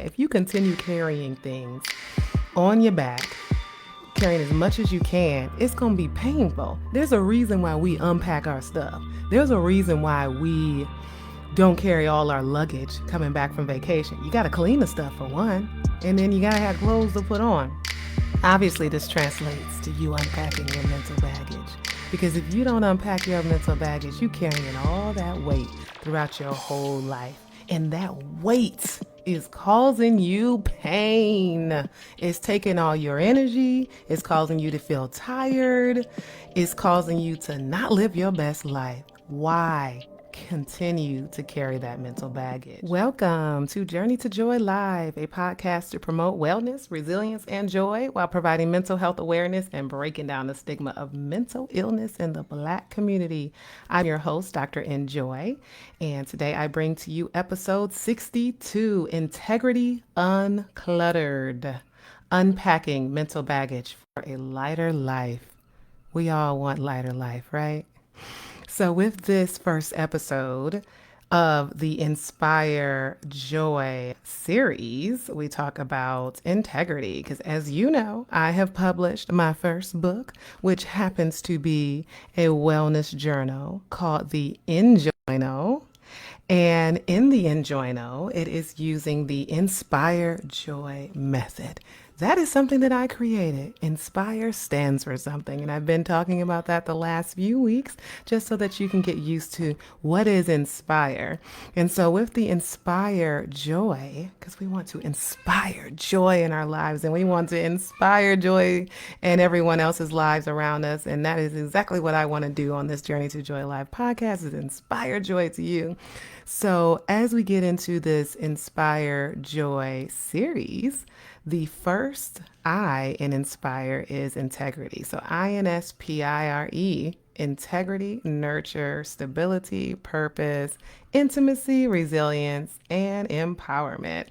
if you continue carrying things on your back, carrying as much as you can, it's going to be painful. There's a reason why we unpack our stuff. There's a reason why we don't carry all our luggage coming back from vacation. You got to clean the stuff for one, and then you got to have clothes to put on. Obviously, this translates to you unpacking your mental baggage. Because if you don't unpack your mental baggage, you carrying all that weight throughout your whole life. And that weight is causing you pain. It's taking all your energy. It's causing you to feel tired. It's causing you to not live your best life. Why continue to carry that mental baggage? Welcome to Journey to Joy Live, a podcast to promote wellness, resilience, and joy while providing mental health awareness and breaking down the stigma of mental illness in the Black community. I'm your host, Dr. Enjoy, and today I bring to you episode 62, Integrity Uncluttered, Unpacking Mental Baggage for a Lighter Life. We all want lighter life, right? So with this first episode of the Inspire Joy series, we talk about integrity because, as you know, I have published my first book, which happens to be a wellness journal called the Enjoyno. And in the Enjoyno, it is using the Inspire Joy method. That is something that I created. Inspire stands for something. And I've been talking about that the last few weeks just so that you can get used to what is Inspire. And so with the Inspire Joy, because we want to inspire joy in our lives and we want to inspire joy in everyone else's lives around us. And that is exactly what I want to do on this Journey to Joy Live podcast, is inspire joy to you. So as we get into this Inspire Joy series, the first I in Inspire is integrity. So INSPIRE, integrity, nurture, stability, purpose, intimacy, resilience, and empowerment.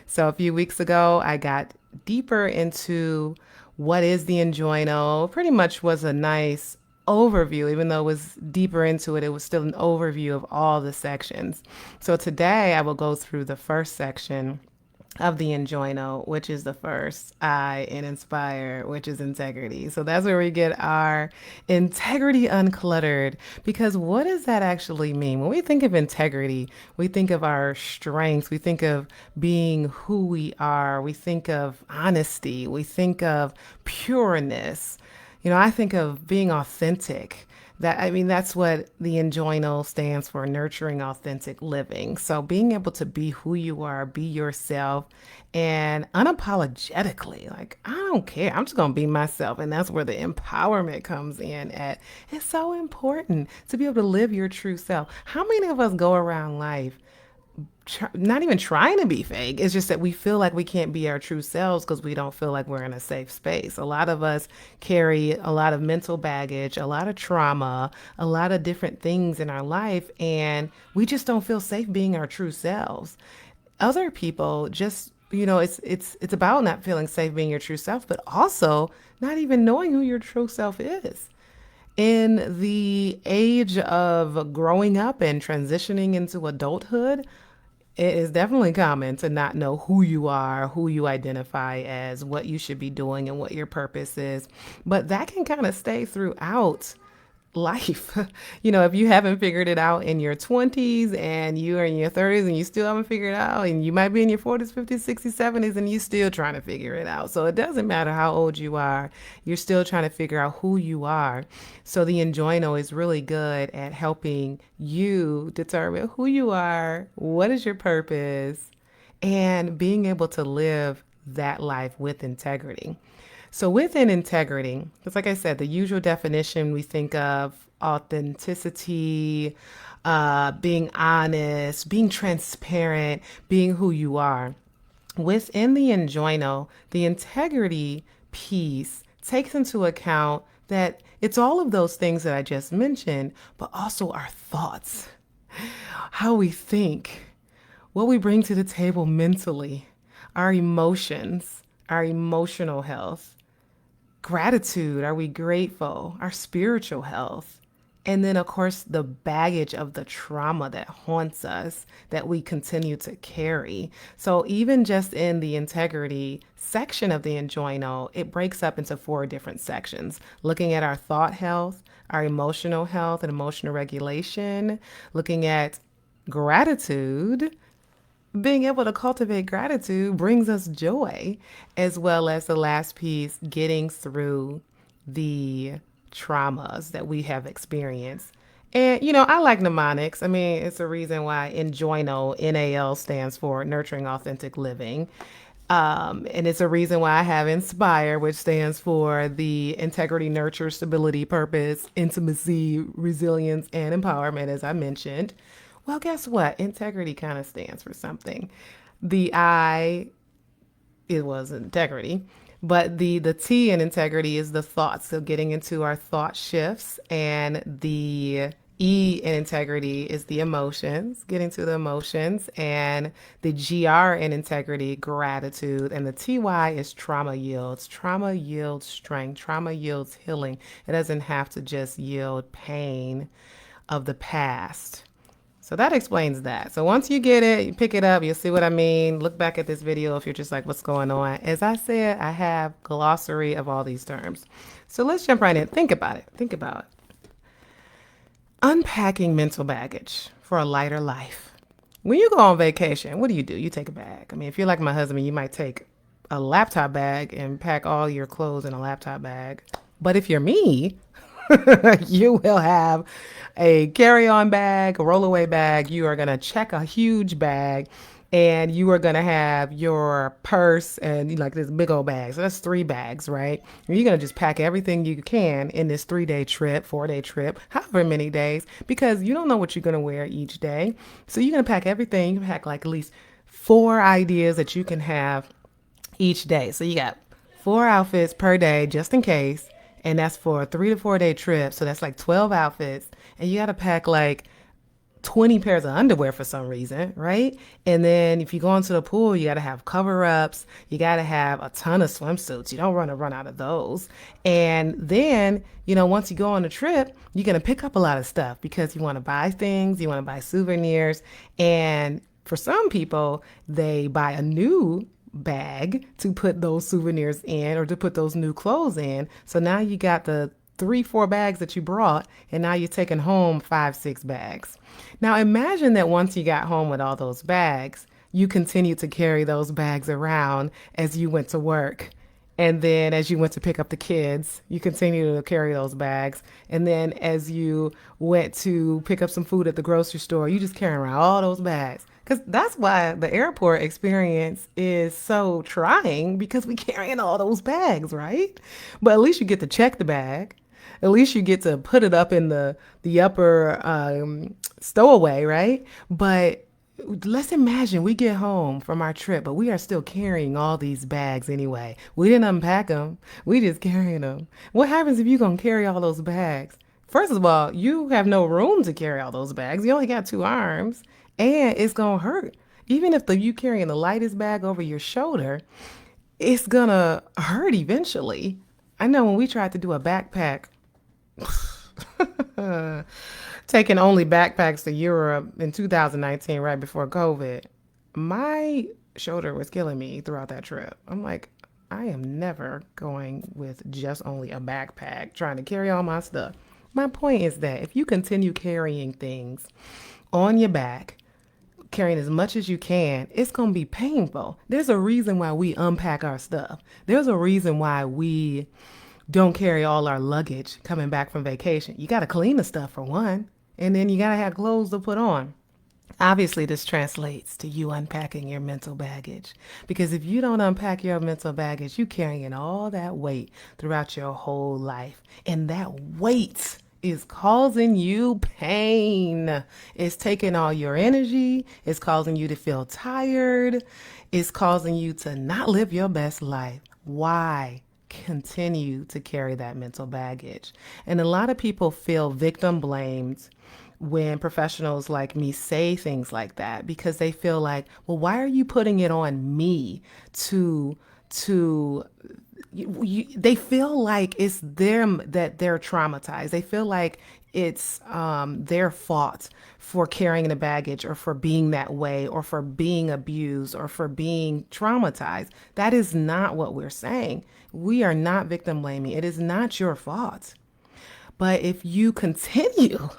So a few weeks ago, I got deeper into what is the Enjoyno. Pretty much was a nice overview. Even though it was deeper into it, it was still an overview of all the sections. So today I will go through the first section of the Enjoyno, which is the first I in Inspire, which is integrity. So that's where we get our integrity uncluttered. Because what does that actually mean? When we think of integrity, we think of our strengths, we think of being who we are, we think of honesty, we think of pureness. I think of being authentic. That's what the Enjoyno stands for, nurturing authentic living. So being able to be who you are, be yourself, and unapologetically, like, I don't care, I'm just going to be myself. And that's where the empowerment comes in at. It's so important to be able to live your true self. How many of us go around life not even trying to be fake? It's just that we feel like we can't be our true selves because we don't feel like we're in a safe space. A lot of us carry a lot of mental baggage, a lot of trauma, a lot of different things in our life, and we just don't feel safe being our true selves. Other people just, it's about not feeling safe being your true self, but also not even knowing who your true self is. In the age of growing up and transitioning into adulthood, it is definitely common to not know who you are, who you identify as, what you should be doing, and what your purpose is. But that can kind of stay throughout life. If you haven't figured it out in your 20s and you're in your 30s and you still haven't figured it out, and you might be in your 40s, 50s, 60s, 70s, and you're still trying to figure it out. So it doesn't matter how old you are, you're still trying to figure out who you are. So the Enjoyno is really good at helping you determine who you are, what is your purpose, and being able to live that life with integrity. So within integrity, it's like I said, the usual definition, we think of authenticity, being honest, being transparent, being who you are. Within the Enjoyno, the integrity piece takes into account that it's all of those things that I just mentioned, but also our thoughts, how we think, what we bring to the table mentally, our emotions, our emotional health. Gratitude, are we grateful? Our spiritual health, And then, of course, the baggage of the trauma that haunts us that we continue to carry. So, even just in the integrity section of the Enjoino, it breaks up into 4 different sections, looking at our thought health, our emotional health and emotional regulation, looking at gratitude. Being able to cultivate gratitude brings us joy, as well as the last piece, getting through the traumas that we have experienced. And, I like mnemonics. I mean, it's a reason why Enjoino, NAL, stands for Nurturing Authentic Living. And it's a reason why I have Inspire, which stands for the integrity, nurture, stability, purpose, intimacy, resilience, and empowerment, as I mentioned. Well, guess what? Integrity kind of stands for something. The I, it was integrity, but the T in integrity is the thoughts. So getting into our thought shifts, and the E in integrity is the emotions, getting to the emotions, and the GR in integrity, gratitude, and the TY is trauma yields. Trauma yields strength, trauma yields healing. It doesn't have to just yield pain of the past. So that explains that. So once you get it, you pick it up, you'll see what I mean. Look back at this video if you're just like, what's going on? As I said, I have glossary of all these terms. So let's jump right in. Think about it. Think about it. Unpacking mental baggage for a lighter life. When you go on vacation, what do? You take a bag. I mean, if you're like my husband, you might take a laptop bag and pack all your clothes in a laptop bag. But if you're me, you will have a carry-on bag, a rollaway bag. You are going to check a huge bag, and you are going to have your purse and like this big old bag. So that's 3 bags, right? And you're going to just pack everything you can in this 3-day trip, 4-day trip, however many days, because you don't know what you're going to wear each day. So you're going to pack everything. You can pack like at least 4 ideas that you can have each day. So you got 4 outfits per day just in case. And that's for a 3 to 4 day trip. So that's like 12 outfits. And you got to pack like 20 pairs of underwear for some reason, right? And then if you go into the pool, you got to have cover ups. You got to have a ton of swimsuits. You don't want to run out of those. And then, once you go on a trip, you're going to pick up a lot of stuff because you want to buy things, you want to buy souvenirs. And for some people, they buy a new bag to put those souvenirs in or to put those new clothes in. So now you got the 3-4 bags that you brought, and now you're taking home 5-6 bags. Now imagine that once you got home with all those bags, you continued to carry those bags around as you went to work. And then as you went to pick up the kids, you continue to carry those bags. And then as you went to pick up some food at the grocery store, you just carry around all those bags. Because that's why the airport experience is so trying, because we carrying all those bags, right? But at least you get to check the bag. At least you get to put it up in the upper stowaway, right? But let's imagine we get home from our trip, but we are still carrying all these bags anyway. We didn't unpack them. We just carrying them. What happens if you're going to carry all those bags? First of all, you have no room to carry all those bags. You only got 2 arms, and it's going to hurt. Even if you carrying the lightest bag over your shoulder, it's going to hurt eventually. I know when we tried to do a backpack, taking only backpacks to Europe in 2019, right before COVID, my shoulder was killing me throughout that trip. I'm like, I am never going with just only a backpack trying to carry all my stuff. My point is that if you continue carrying things on your back, carrying as much as you can, it's going to be painful. There's a reason why we unpack our stuff. There's a reason why we don't carry all our luggage coming back from vacation. You got to clean the stuff for one, and then you got to have clothes to put on. Obviously, this translates to you unpacking your mental baggage, because if you don't unpack your mental baggage, you're carrying all that weight throughout your whole life, and that weight is causing you pain. It's taking all your energy. It's causing you to feel tired. It's causing you to not live your best life. Why continue to carry that mental baggage? And a lot of people feel victim blamed when professionals like me say things like that, because they feel like, well, why are you putting it on me to they feel like it's them, that they're traumatized. They feel like it's their fault for carrying the baggage, or for being that way, or for being abused, or for being traumatized. That is not what we're saying. We are not victim blaming. It is not your fault. But if you continue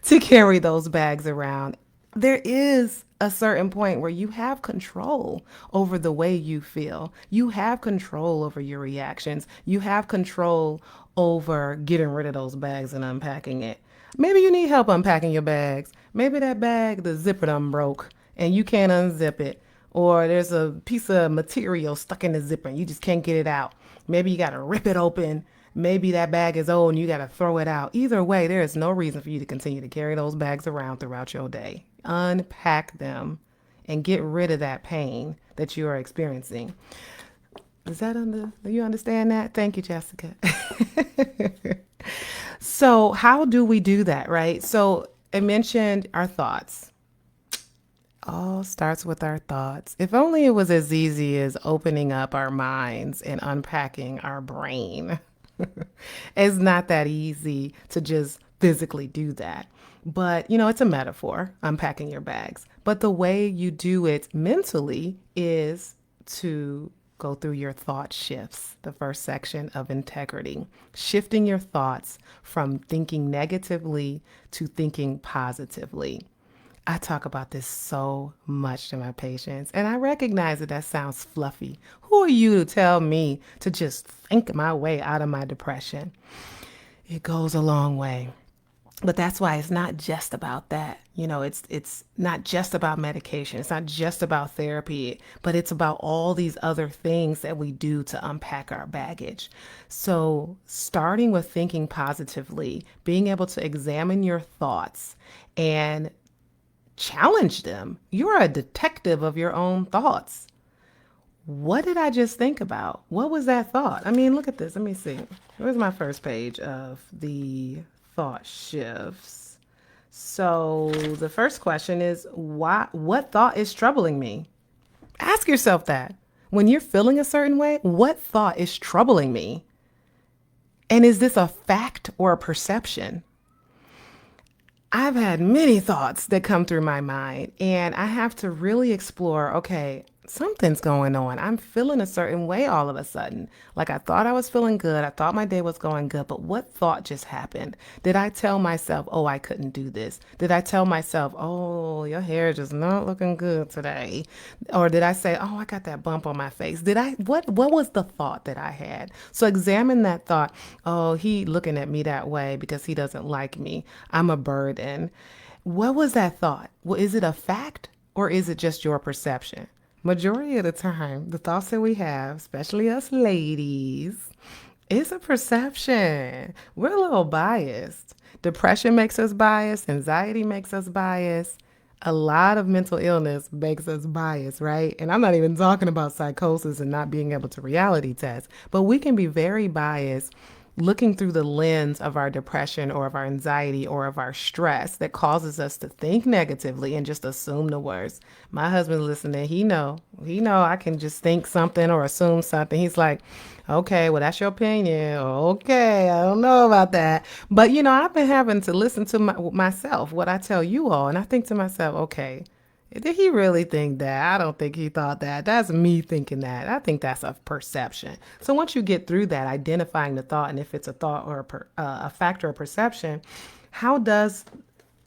to carry those bags around, there is a certain point where you have control over the way you feel. You have control over your reactions. You have control over getting rid of those bags and unpacking it. Maybe you need help unpacking your bags. Maybe that bag, the zipper done broke and you can't unzip it. Or there's a piece of material stuck in the zipper and you just can't get it out. Maybe you got to rip it open. Maybe that bag is old and you got to throw it out. Either way, there is no reason for you to continue to carry those bags around throughout your day. Unpack them and get rid of that pain that you are experiencing. Do you understand that? Thank you, Jessica. So how do we do that, right? So I mentioned our thoughts. All starts with our thoughts. If only it was as easy as opening up our minds and unpacking our brain. It's not that easy to just physically do that. But, it's a metaphor, unpacking your bags. But the way you do it mentally is to go through your thought shifts, the first section of integrity, shifting your thoughts from thinking negatively to thinking positively. I talk about this so much to my patients, and I recognize that sounds fluffy. Who are you to tell me to just think my way out of my depression? It goes a long way. But that's why it's not just about that. It's not just about medication. It's not just about therapy, but it's about all these other things that we do to unpack our baggage. So starting with thinking positively, being able to examine your thoughts and challenge them. You're a detective of your own thoughts. What did I just think about? What was that thought? I mean, look at this. Let me see. Where's my first page of the thought shifts? So the first question is, what thought is troubling me? Ask yourself that. When you're feeling a certain way, what thought is troubling me? And is this a fact or a perception? I've had many thoughts that come through my mind, and I have to really explore, okay, something's going on. I'm feeling a certain way all of a sudden. Like I thought I was feeling good. I thought my day was going good, but what thought just happened? Did I tell myself, oh, I couldn't do this? Did I tell myself, oh, your hair is just not looking good today? Or did I say, oh, I got that bump on my face? What was the thought that I had? So examine that thought. Oh, he looking at me that way because he doesn't like me. I'm a burden. What was that thought? Well, is it a fact or is it just your perception? Majority of the time, the thoughts that we have, especially us ladies, is a perception. We're a little biased. Depression makes us biased. Anxiety makes us biased. A lot of mental illness makes us biased, right? And I'm not even talking about psychosis and not being able to reality test, but we can be very biased looking through the lens of our depression or of our anxiety or of our stress that causes us to think negatively and just assume the worst. My husband listening, he know I can just think something or assume something. He's like, okay, well, that's your opinion. Okay, I don't know about that. But, I've been having to listen to myself, what I tell you all. And I think to myself, okay, did he really think that? I don't think he thought that. That's me thinking that. I think that's a perception. So once you get through that, identifying the thought, and if it's a thought or a factor or perception, how does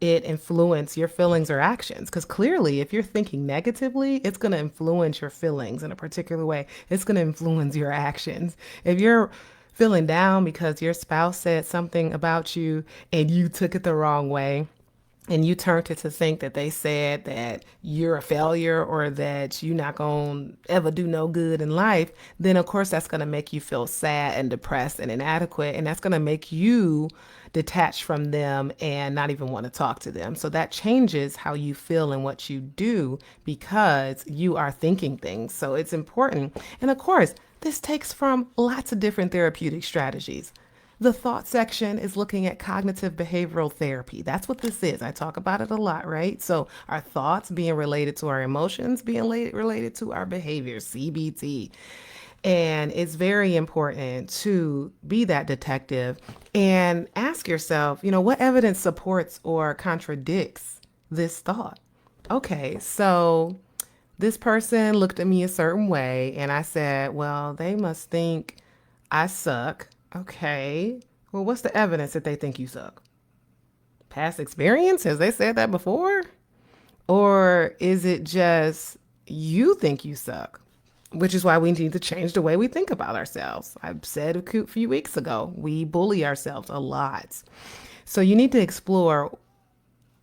it influence your feelings or actions? Because clearly, if you're thinking negatively, it's going to influence your feelings in a particular way. It's going to influence your actions. If you're feeling down because your spouse said something about you and you took it the wrong way, and you turned it to think that they said that you're a failure or that you're not going to ever do no good in life, then of course that's going to make you feel sad and depressed and inadequate. And that's going to make you detach from them and not even want to talk to them. So that changes how you feel and what you do because you are thinking things. So it's important. And of course, this takes from lots of different therapeutic strategies. The thought section is looking at cognitive behavioral therapy. That's what this is. I talk about it a lot, right? So our thoughts being related to our emotions, being related to our behaviors, CBT. And it's very important to be that detective and ask yourself, what evidence supports or contradicts this thought? Okay, so this person looked at me a certain way, and I said, well, they must think I suck. Okay, well, what's the evidence that they think you suck? Past experience? Has they said that before? Or is it just you think you suck? Which is why we need to change the way we think about ourselves. I said a few weeks ago, we bully ourselves a lot. So you need to explore,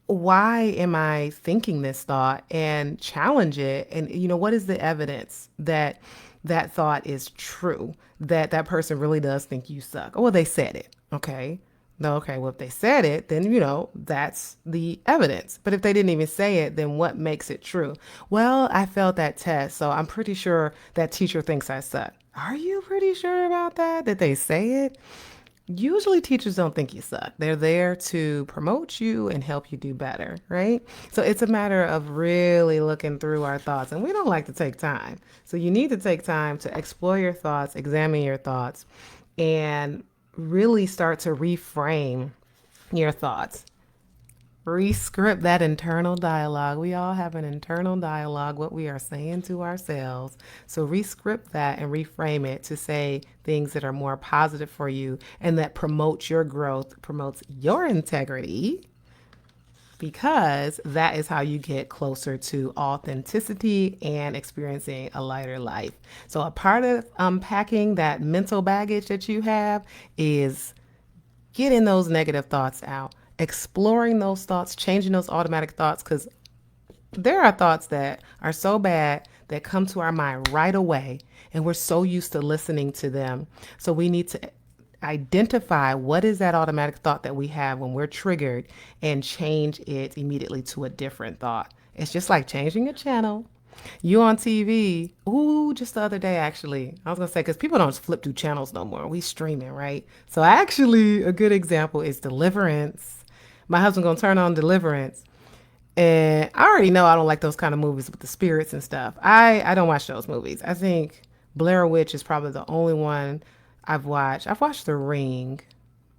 why am I thinking this thought, and challenge it? And, what is the evidence that that thought is true, that that person really does think you suck? Oh, well, they said it. Okay. No, okay. Well, if they said it, then, that's the evidence. But if they didn't even say it, then what makes it true? Well, I failed that test, so I'm pretty sure that teacher thinks I suck. Are you pretty sure about that? Did they say it? Usually teachers don't think you suck. They're there to promote you and help you do better, right? So it's a matter of really looking through our thoughts, and we don't like to take time. So you need to take time to explore your thoughts, examine your thoughts, and really start to reframe your thoughts. Rescript that internal dialogue. We all have an internal dialogue, what we are saying to ourselves. So rescript that and reframe it to say things that are more positive for you and that promotes your growth, promotes your integrity, because that is how you get closer to authenticity and experiencing a lighter life. So a part of unpacking that mental baggage that you have is getting those negative thoughts out, exploring those thoughts, changing those automatic thoughts, because there are thoughts that are so bad that come to our mind right away, and we're so used to listening to them. So we need to identify what is that automatic thought that we have when we're triggered and change it immediately to a different thought. It's just like changing a channel. You on TV, ooh, just the other day, actually, I was gonna say, because people don't flip through channels no more. We streaming, right? So actually, a good example is Deliverance. My husband gonna turn on Deliverance, and I already know I don't like those kind of movies with the spirits and stuff. I don't watch those movies. I think Blair Witch is probably the only one I've watched. I've watched The Ring,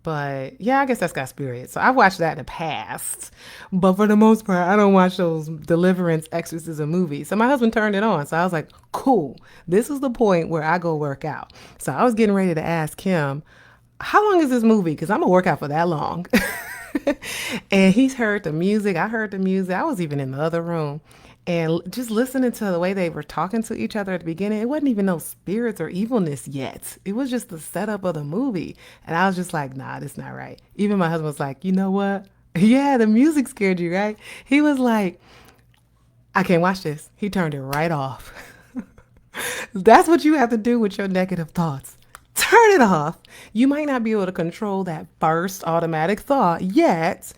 but yeah, I guess that's got spirits. So I've watched that in the past. But for the most part, I don't watch those deliverance exorcism movies. So my husband turned it on. So I was like, cool. This is the point where I go work out. So I was getting ready to ask him, how long is this movie? Because I'm going to work out for that long. And he's heard the music. I heard the music. I was even in the other room. And just listening to the way they were talking to each other at the beginning, it wasn't even no spirits or evilness yet. It was just the setup of the movie. And I was just like, nah, that's not right. Even my husband was like, you know what? Yeah, the music scared you, right? He was like, I can't watch this. He turned it right off. That's what you have to do with your negative thoughts. Turn it off. You might not be able to control that first automatic thought yet.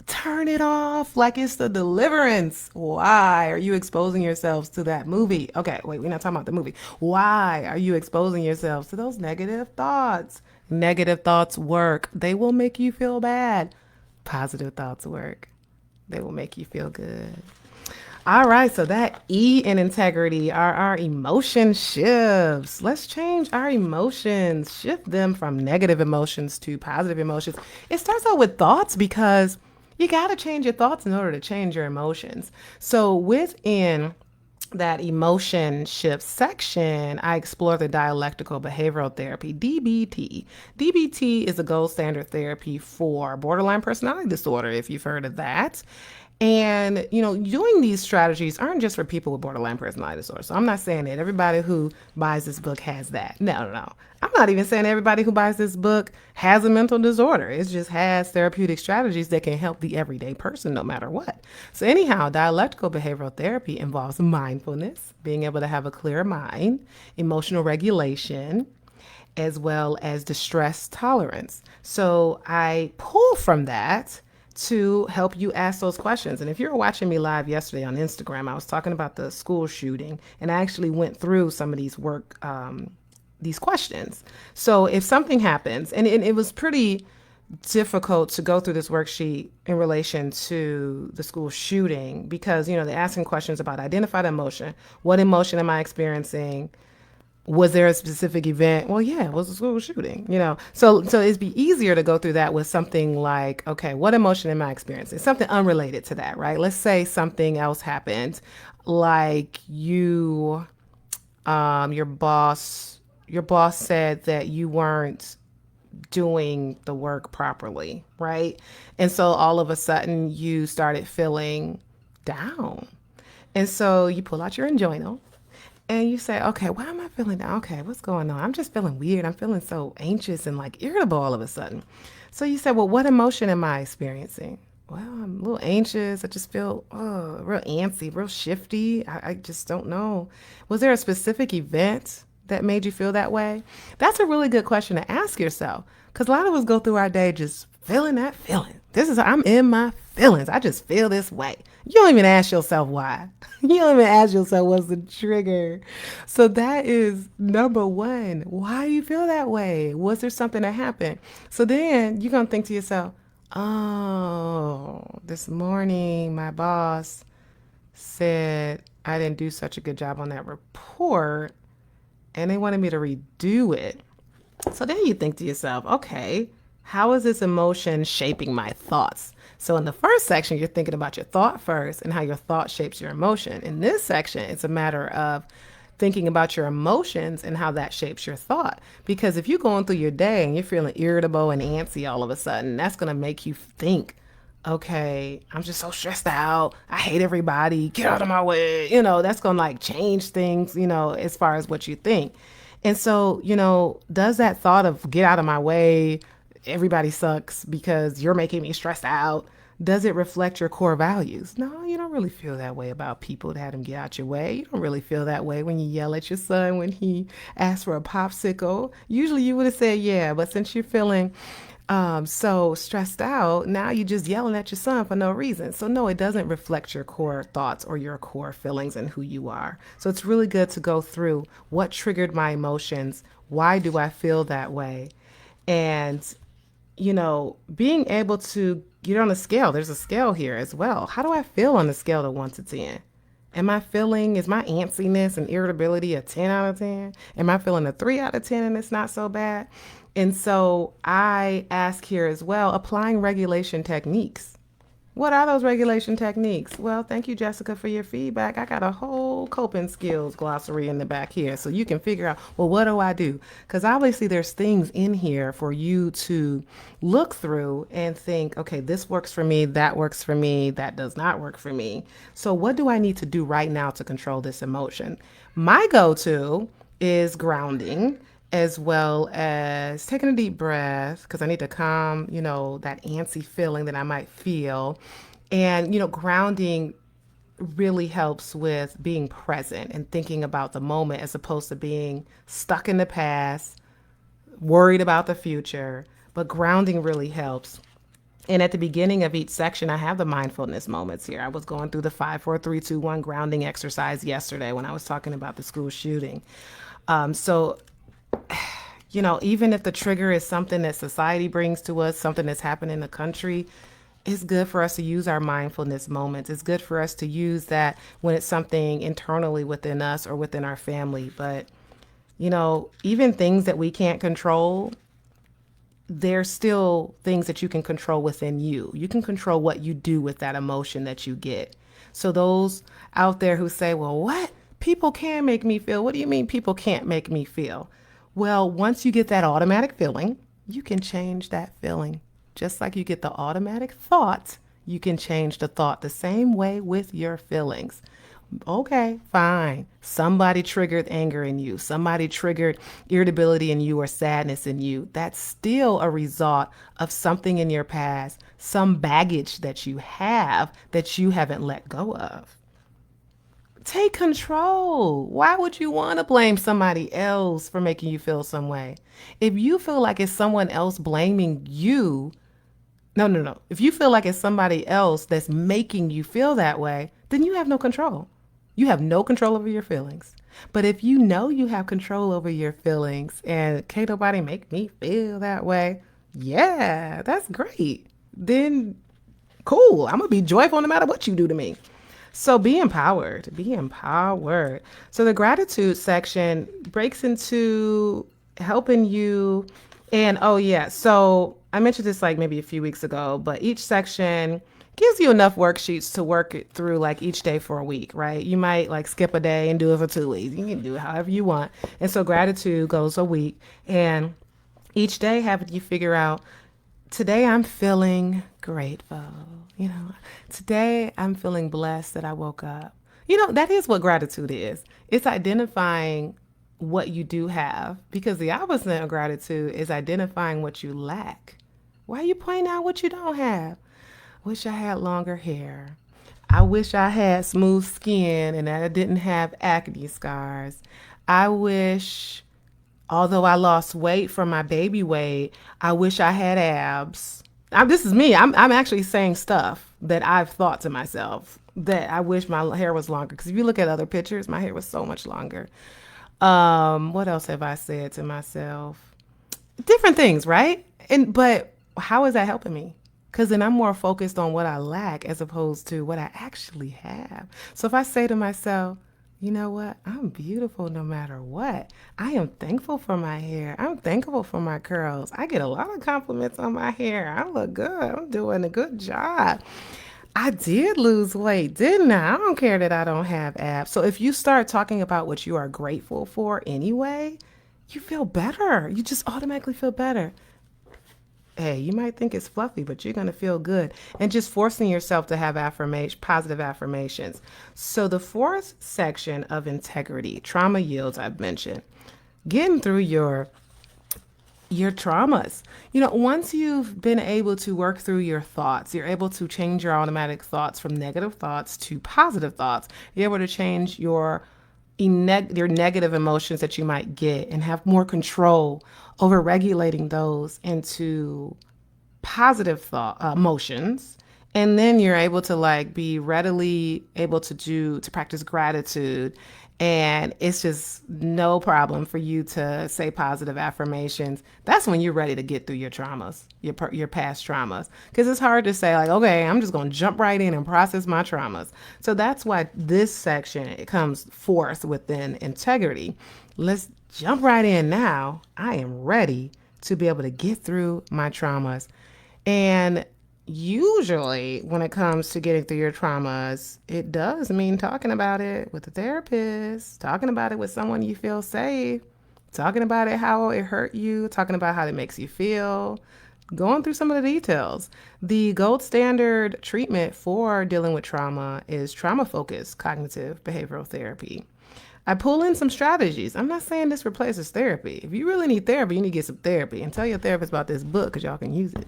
Turn it off like it's the deliverance. Why are you exposing yourselves to that movie? Okay, wait, we're not talking about the movie. Why are you exposing yourselves to those negative thoughts? Negative thoughts work. They will make you feel bad. Positive thoughts work. They will make you feel good. All right, so that E in integrity are our emotion shifts. Let's change our emotions, shift them from negative emotions to positive emotions. It starts out with thoughts because you got to change your thoughts in order to change your emotions. So within that emotion shift section, I explore the dialectical behavioral therapy, DBT. DBT is a gold standard therapy for borderline personality disorder, if you've heard of that. And, doing these strategies aren't just for people with borderline personality disorder. So I'm not saying that everybody who buys this book has that. No, no, no. I'm not even saying everybody who buys this book has a mental disorder. It just has therapeutic strategies that can help the everyday person no matter what. So anyhow, dialectical behavioral therapy involves mindfulness, being able to have a clear mind, emotional regulation, as well as distress tolerance. So I pull from that to help you ask those questions. And if you were watching me live yesterday on Instagram, I was talking about the school shooting, and I actually went through some of these questions. So if something happens, and it was pretty difficult to go through this worksheet in relation to the school shooting because, they're asking questions about identify the emotion. What emotion am I experiencing? Was there a specific event? Well, yeah, it was a school shooting, you know. So it'd be easier to go through that with something like, okay, what emotion am I experiencing? Something unrelated to that, right? Let's say something else happened, like your boss said that you weren't doing the work properly, right? And so all of a sudden you started feeling down. And so you pull out your journal and you say, okay, why am I feeling down? Okay, what's going on? I'm just feeling weird. I'm feeling so anxious and like irritable all of a sudden. So you say, well, what emotion am I experiencing? Well, I'm a little anxious. I just feel real antsy, real shifty. I just don't know. Was there a specific event that made you feel that way? That's a really good question to ask yourself because a lot of us go through our day just feeling that feeling. I'm in my feelings. I just feel this way. You don't even ask yourself why. You don't even ask yourself what's the trigger. So that is number one. Why do you feel that way? Was there something that happened? So then you're going to think to yourself, oh, this morning my boss said I didn't do such a good job on that report and they wanted me to redo it. So then you think to yourself, okay, how is this emotion shaping my thoughts? So in the first section, you're thinking about your thought first and how your thought shapes your emotion. In this section, it's a matter of thinking about your emotions and how that shapes your thought. Because if you're going through your day and you're feeling irritable and antsy all of a sudden, that's going to make you think, okay, I'm just so stressed out. I hate everybody. Get out of my way. You know, that's going to like change things, you know, as far as what you think. And so, you know, does that thought of get out of my way, everybody sucks because you're making me stressed out, does it reflect your core values? No, you don't really feel that way about people that had him get out your way. You don't really feel that way when you yell at your son when he asks for a popsicle. Usually you would have said yeah, but since you're feeling so stressed out, now you're just yelling at your son for no reason. So no, it doesn't reflect your core thoughts or your core feelings and who you are. So it's really good to go through what triggered my emotions. Why do I feel that way? And you know, being able to get on a scale, there's a scale here as well. How do I feel on the scale of 1 to 10? Is my antsiness and irritability a 10 out of 10? Am I feeling a 3 out of 10 and it's not so bad? And so I ask here as well, applying regulation techniques. What are those regulation techniques? Well, thank you, Jessica, for your feedback. I got a whole coping skills glossary in the back here so you can figure out, well, what do I do? Because obviously there's things in here for you to look through and think, okay, this works for me, that works for me, that does not work for me. So what do I need to do right now to control this emotion? My go-to is grounding, as well as taking a deep breath because I need to calm, you know, that antsy feeling that I might feel. And, you know, grounding really helps with being present and thinking about the moment as opposed to being stuck in the past, worried about the future. But grounding really helps. And at the beginning of each section, I have the mindfulness moments here. I was going through the 5, 4, 3, 2, 1 grounding exercise yesterday when I was talking about the school shooting. So you know, even if the trigger is something that society brings to us, something that's happened in the country, it's good for us to use our mindfulness moments. It's good for us to use that when it's something internally within us or within our family. But, you know, even things that we can't control, there's still things that you can control within you. You can control what you do with that emotion that you get. So those out there who say, well, what? People can make me feel. What do you mean people can't make me feel? Well, once you get that automatic feeling, you can change that feeling. Just like you get the automatic thought, you can change the thought the same way with your feelings. Okay, fine. Somebody triggered anger in you. Somebody triggered irritability in you or sadness in you. That's still a result of something in your past, some baggage that you have that you haven't let go of. Take control. Why would you want to blame somebody else for making you feel some way? If you feel like it's someone else blaming you, no. If you feel like it's somebody else that's making you feel that way, then you have no control. You have no control over your feelings. But if you know you have control over your feelings and can't nobody make me feel that way, yeah, that's great. Then cool. I'm going to be joyful no matter what you do to me. So be empowered. Be empowered. So the gratitude section breaks into helping you. And oh, yeah. So I mentioned this like maybe a few weeks ago, but each section gives you enough worksheets to work it through like each day for a week, right? You might like skip a day and do it for 2 weeks. You can do it however you want. And so gratitude goes a week. And each day having you figure out today I'm feeling grateful. You know, today I'm feeling blessed that I woke up. You know, that is what gratitude is. It's identifying what you do have because the opposite of gratitude is identifying what you lack. Why are you pointing out what you don't have? Wish I had longer hair. I wish I had smooth skin and that I didn't have acne scars. I wish although I lost weight from my baby weight, I wish I had abs. This is me. I'm actually saying stuff that I've thought to myself that I wish my hair was longer. Because if you look at other pictures, my hair was so much longer. What else have I said to myself? Different things, right? But how is that helping me? Because then I'm more focused on what I lack as opposed to what I actually have. So if I say to myself, you know what? I'm beautiful no matter what. I am thankful for my hair. I'm thankful for my curls. I get a lot of compliments on my hair. I look good. I'm doing a good job. I did lose weight, didn't I? I don't care that I don't have abs. So if you start talking about what you are grateful for anyway, you feel better. You just automatically feel better. Hey, you might think it's fluffy, but you're going to feel good. And just forcing yourself to have positive affirmations. So the fourth section of integrity, trauma yields, I've mentioned, getting through your traumas. You know, once you've been able to work through your thoughts, you're able to change your automatic thoughts from negative thoughts to positive thoughts. You're able to change your negative emotions that you might get and have more control over regulating those into positive thought emotions. And then you're able to like be readily able to practice gratitude, and it's just no problem for you to say positive affirmations. That's when you're ready to get through your traumas, your past traumas, because it's hard to say like, okay, I'm just going to jump right in and process my traumas. So that's why this section it comes fourth within integrity. Let's jump right in now. I am ready to be able to get through my traumas. And usually, when it comes to getting through your traumas, it does mean talking about it with a therapist, talking about it with someone you feel safe, talking about it, how it hurt you, talking about how it makes you feel, going through some of the details. The gold standard treatment for dealing with trauma is trauma-focused cognitive behavioral therapy. I pull in some strategies. I'm not saying this replaces therapy. If you really need therapy, you need to get some therapy and tell your therapist about this book because y'all can use it.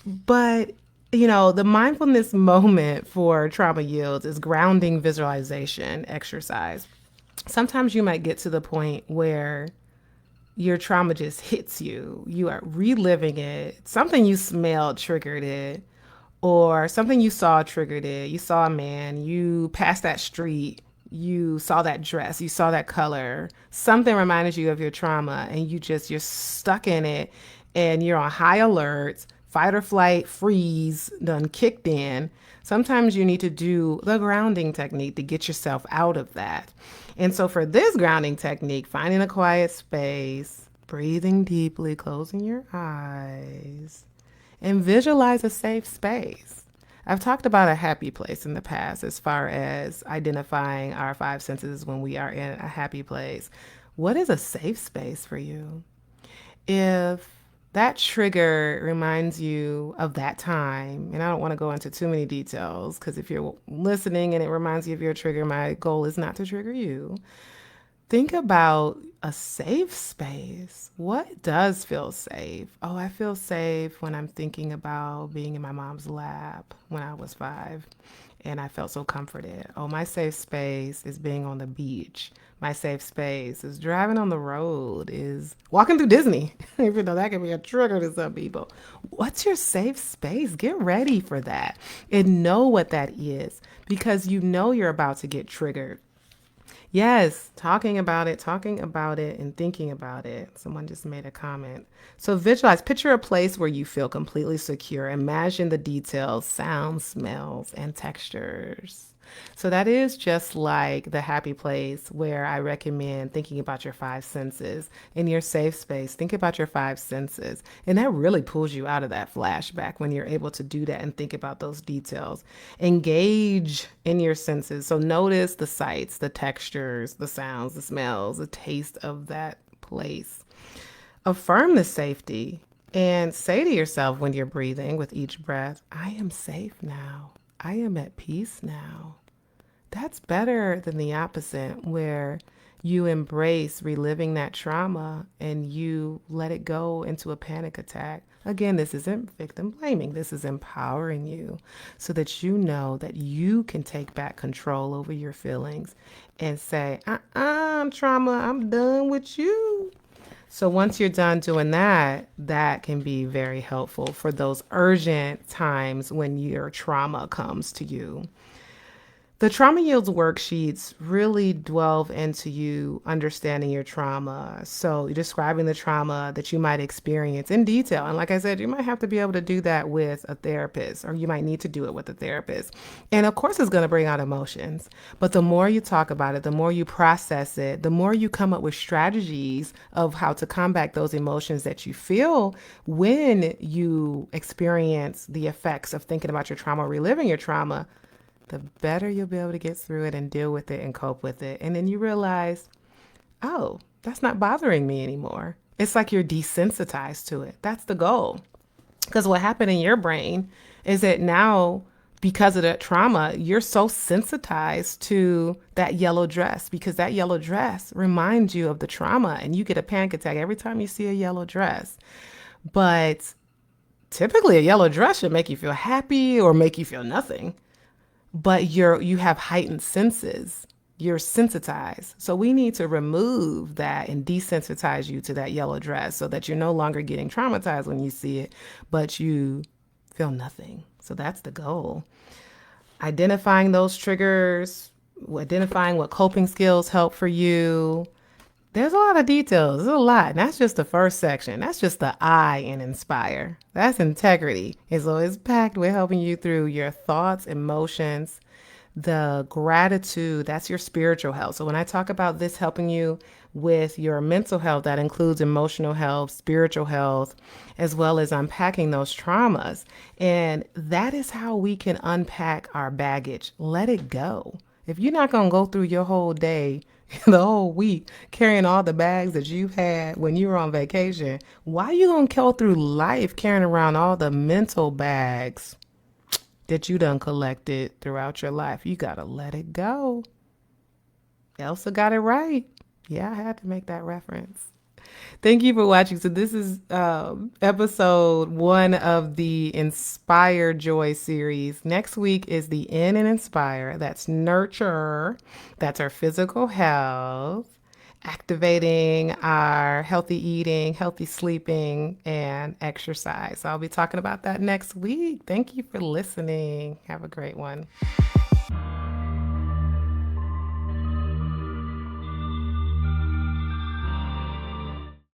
But, you know, the mindfulness moment for trauma yields is grounding visualization exercise. Sometimes you might get to the point where your trauma just hits you. You are reliving it. Something you smelled triggered it, or something you saw triggered it. You saw a man, you passed that street, you saw that dress, you saw that color. Something reminded you of your trauma, and you're stuck in it, and you're on high alert. Fight or flight, freeze, done kicked in. Sometimes you need to do the grounding technique to get yourself out of that. And so for this grounding technique, finding a quiet space, breathing deeply, closing your eyes, and visualize a safe space. I've talked about a happy place in the past as far as identifying our five senses when we are in a happy place. What is a safe space for you? If that trigger reminds you of that time, and I don't want to go into too many details because if you're listening and it reminds you of your trigger, my goal is not to trigger you. Think about a safe space. What does feel safe? Oh, I feel safe when I'm thinking about being in my mom's lap when I was 5 and I felt so comforted. Oh, my safe space is being on the beach. My safe space is driving on the road, is walking through Disney, even though that can be a trigger to some people. What's your safe space? Get ready for that and know what that is because you know you're about to get triggered. Yes, talking about it, and thinking about it. Someone just made a comment. So visualize, picture a place where you feel completely secure. Imagine the details, sounds, smells, and textures. So that is just like the happy place where I recommend thinking about your five senses. In your safe space, think about your five senses. And that really pulls you out of that flashback when you're able to do that and think about those details. Engage in your senses. So notice the sights, the textures, the sounds, the smells, the taste of that place. Affirm the safety and say to yourself when you're breathing with each breath, I am safe now. I am at peace now. That's better than the opposite, where you embrace reliving that trauma and you let it go into a panic attack. Again, this isn't victim blaming. This is empowering you so that you know that you can take back control over your feelings and say, trauma, I'm done with you. So once you're done doing that, that can be very helpful for those urgent times when your trauma comes to you. The trauma yields worksheets really delve into you understanding your trauma. So you're describing the trauma that you might experience in detail. And like I said, you might have to be able to do that with a therapist, or you might need to do it with a therapist. And of course, it's going to bring out emotions. But the more you talk about it, the more you process it, the more you come up with strategies of how to combat those emotions that you feel when you experience the effects of thinking about your trauma, reliving your trauma, the better you'll be able to get through it and deal with it and cope with it. And then you realize, oh, that's not bothering me anymore. It's like you're desensitized to it. That's the goal. Because what happened in your brain is that now, because of that trauma, you're so sensitized to that yellow dress, because that yellow dress reminds you of the trauma and you get a panic attack every time you see a yellow dress. But typically a yellow dress should make you feel happy or make you feel nothing, but you have heightened senses. You're sensitized. So we need to remove that and desensitize you to that yellow dress so that you're no longer getting traumatized when you see it, but you feel nothing. So that's the goal. Identifying those triggers, identifying what coping skills help for you. There's a lot of details. There's a lot. And that's just the first section. That's just the I in inspire. That's integrity. It's always packed with helping you through your thoughts, emotions, the gratitude. That's your spiritual health. So when I talk about this helping you with your mental health, that includes emotional health, spiritual health, as well as unpacking those traumas. And that is how we can unpack our baggage. Let it go. If you're not going to go through your whole day, the whole week, carrying all the bags that you've had when you were on vacation, why are you going to go through life carrying around all the mental bags that you done collected throughout your life? You got to let it go. Elsa got it right. Yeah, I had to make that reference. Thank you for watching. So this is episode 1 of the Inspire Joy series. Next week is the N in Inspire. That's nurture. That's our physical health, activating our healthy eating, healthy sleeping, and exercise. So I'll be talking about that next week. Thank you for listening. Have a great one.